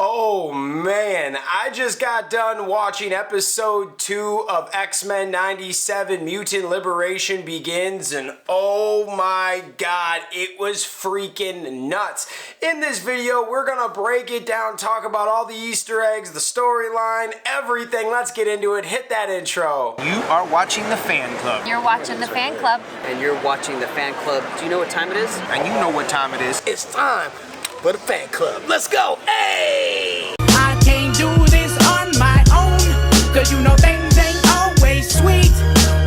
Oh man, I just got done watching episode 2 of X-Men 97 Mutant Liberation Begins, and oh my god, it was freaking nuts. In this video, we're gonna break it down, talk about all the Easter eggs, the storyline, everything. Let's get into it. Hit that intro. You are watching the fan club. You're watching the fan club. And you're watching the fan club. Do you know what time it is? And you know what time it is. It's time for the fan club. Let's go. Hey! I can't do this on my own, cause you know things ain't always sweet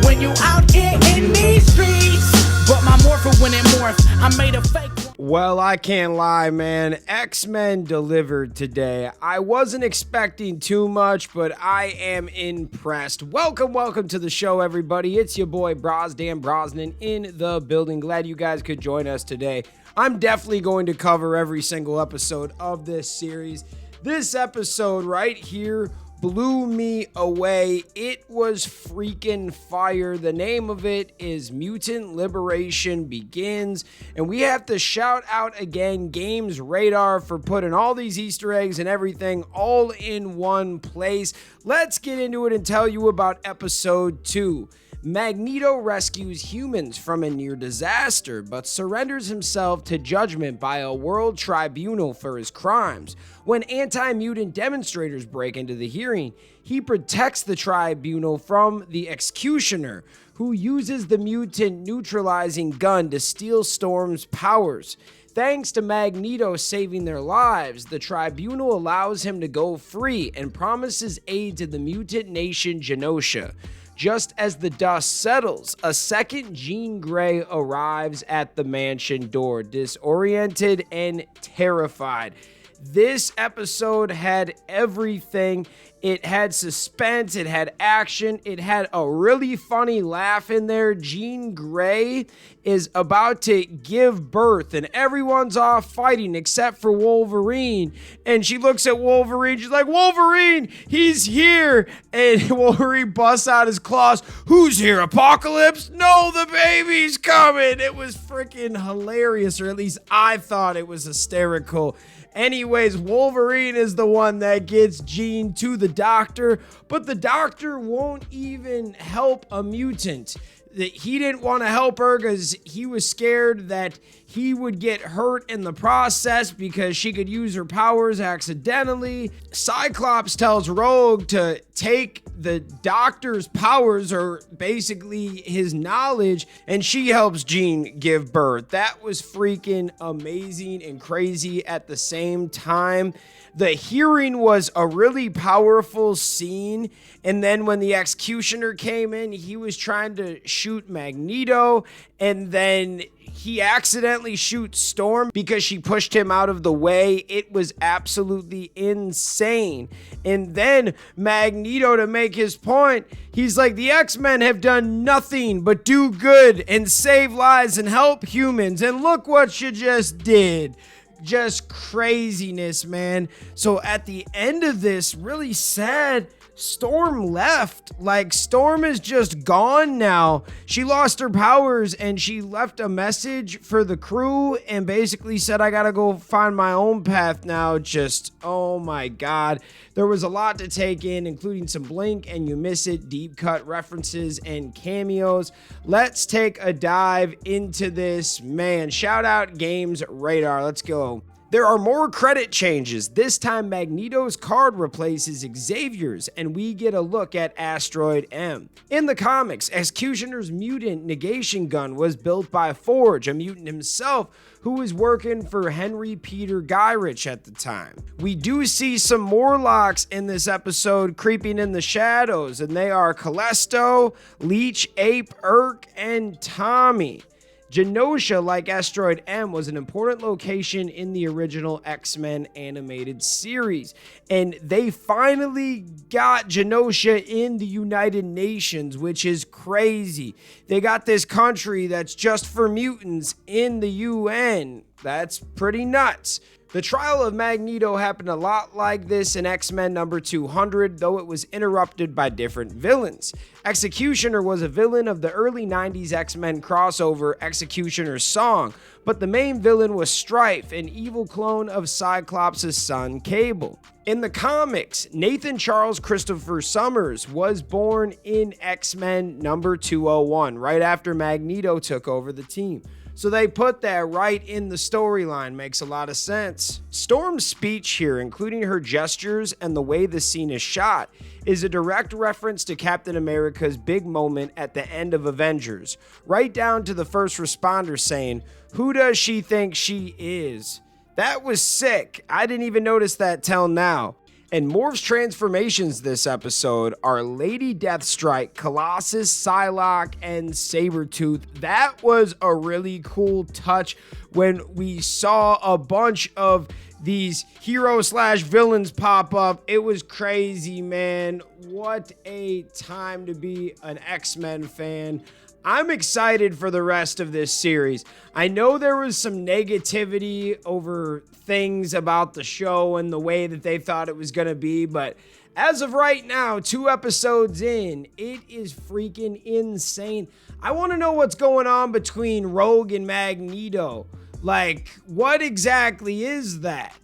when you out here in these streets. But my morpher when it morphed, I made a fake one. Well, I can't lie, man. X-Men delivered today. I wasn't expecting too much, but I am impressed. Welcome to the show, everybody. It's your boy, Brosdan Brosnan, in the building. Glad you guys could join us today. I'm definitely going to cover every single episode of this series. This episode right here blew me away. It was freaking fire. The name of it is Mutant Liberation Begins. And we have to shout out again Games Radar for putting all these Easter eggs and everything all in one place. Let's get into it and tell you about episode 2. Magneto rescues humans from a near disaster, but surrenders himself to judgment by a world tribunal for his crimes. When anti-mutant demonstrators break into the hearing, he protects the tribunal from the executioner, who uses the mutant neutralizing gun to steal Storm's powers. Thanks to Magneto saving their lives, the tribunal allows him to go free and promises aid to the mutant nation Genosha. Just as the dust settles, a second Jean Grey arrives at the mansion door, disoriented and terrified. This episode had everything. It had suspense, it had action, it had a really funny laugh in there. Jean Grey is about to give birth and everyone's off fighting except for Wolverine. And she looks at Wolverine, she's like, "Wolverine, he's here!" And Wolverine busts out his claws. "Who's here, Apocalypse?" "No, the baby's coming!" It was freaking hilarious, or at least I thought it was hysterical. Anyways, Wolverine is the one that gets Jean to the doctor, but the doctor won't even help a mutant. He didn't want to help her because he was scared that he would get hurt in the process because she could use her powers accidentally. Cyclops tells Rogue to take the doctor's powers, or basically his knowledge, and she helps Jean give birth. That was freaking amazing and crazy at the same time. The hearing was a really powerful scene, and then when the executioner came in, he was trying to shoot Magneto, and then he accidentally shoots Storm because she pushed him out of the way. It was absolutely insane. And then Magneto, to make his point, he's like, "The X-Men have done nothing but do good and save lives and help humans, and look what you just did." Just craziness, man. So at the end of this, really sad, Storm left. Like, Storm is just gone now. She lost her powers and she left a message for the crew and basically said, "I gotta go find my own path now." Just, oh my god. There was a lot to take in, including some blink and you miss it, deep cut references and cameos. Let's take a dive into this, man. Shout out Games Radar. Let's go. There are more credit changes. This time Magneto's card replaces Xavier's, and we get a look at Asteroid M. In the comics, Executioner's mutant negation gun was built by Forge, a mutant himself who was working for Henry Peter Gyrich at the time. We do see some Morlocks in this episode creeping in the shadows, and they are Callisto, Leech, Ape, Urk, and Tommy. Genosha, like Asteroid M, was an important location in the original X-Men animated series, and they finally got Genosha in the United Nations, which is crazy. They got this country that's just for mutants in the UN. That's pretty nuts. The trial of Magneto happened a lot like this in X-Men number 200, though it was interrupted by different villains. Executioner was a villain of the early 90s X-Men crossover Executioner's Song, but the main villain was Strife, an evil clone of Cyclops' son Cable. In the comics, Nathan Charles Christopher Summers was born in X-Men number 201, right after Magneto took over the team. So they put that right in the storyline. Makes a lot of sense. Storm's speech here, including her gestures and the way the scene is shot, is a direct reference to Captain America's big moment at the end of Avengers, right down to the first responder saying, "Who does she think she is?" That was sick. I didn't even notice that till now. And Morph's transformations this episode are Lady Deathstrike, Colossus, Psylocke, and Sabretooth. That was a really cool touch when we saw a bunch of these hero/villains pop up. It was crazy, man. What a time to be an X-Men fan. I'm excited for the rest of this series. I know there was some negativity over things about the show and the way that they thought it was going to be, but as of right now, 2 episodes in, it is freaking insane. I want to know what's going on between Rogue and Magneto. Like, what exactly is that?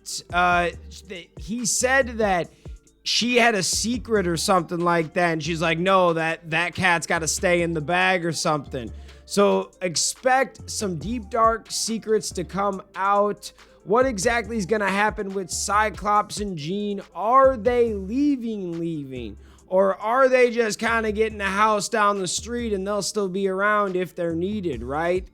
He said that she had a secret or something like that, and she's like, no, that cat's got to stay in the bag or something. So expect some deep, dark secrets to come out. What exactly is going to happen with Cyclops and Jean? Are they leaving? Or are they just kind of getting a house down the street and they'll still be around if they're needed, right?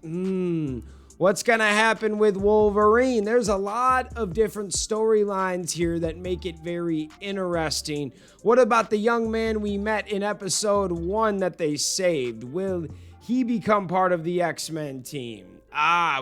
What's going to happen with Wolverine? There's a lot of different storylines here that make it very interesting. What about the young man we met in episode 1 that they saved? Will he become part of the X-Men team?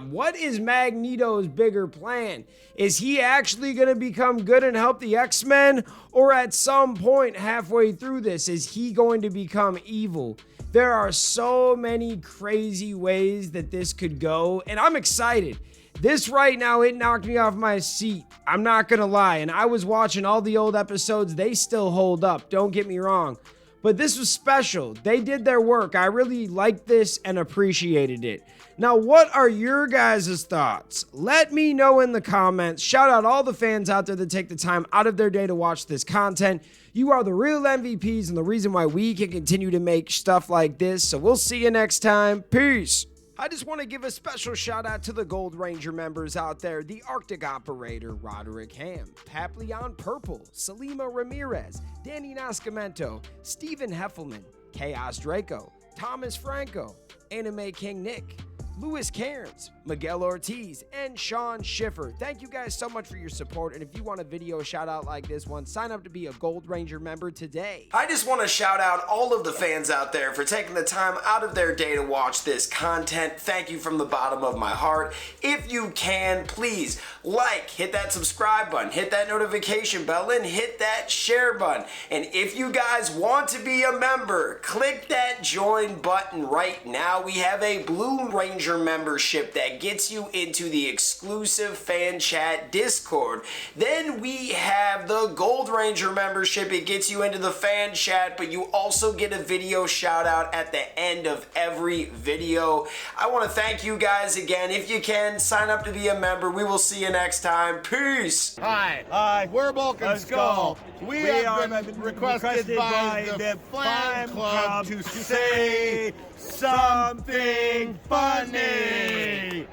What is Magneto's bigger plan? Is he actually going to become good and help the X-Men? Or at some point halfway through this, is he going to become evil? There are so many crazy ways that this could go, and I'm excited. This right now, it knocked me off my seat. I'm not gonna lie, and I was watching all the old episodes. They still hold up, don't get me wrong. But this was special. They did their work. I really liked this and appreciated it. Now, what are your guys' thoughts? Let me know in the comments. Shout out all the fans out there that take the time out of their day to watch this content. You are the real MVPs and the reason why we can continue to make stuff like this. So we'll see you next time. Peace. I just want to give a special shout out to the Gold Ranger members out there. The Arctic Operator, Roderick Ham, Papleon Purple, Salima Ramirez, Danny Nascimento, Stephen Heffelman, Chaos Draco, Thomas Franco, Anime King Nick, Louis Cairns, Miguel Ortiz, and Sean Schiffer. Thank you guys so much for your support, and if you want a video shout out like this one, sign up to be a Gold Ranger member today. I just want to shout out all of the fans out there for taking the time out of their day to watch this content. Thank you from the bottom of my heart. If you can, please hit that subscribe button, hit that notification bell, and hit that share button. And if you guys want to be a member, click that join button right now. We have a Blue Ranger membership that gets you into the exclusive fan chat Discord. Then we have the Gold Ranger membership. It gets you into the fan chat, but you also get a video shout out at the end of every video. I want to thank you guys again. If you can, sign up to be a member. We will see you next time. Peace. Hi, we're Bulk and Skull. We have been requested by the Fan Club to say something funny.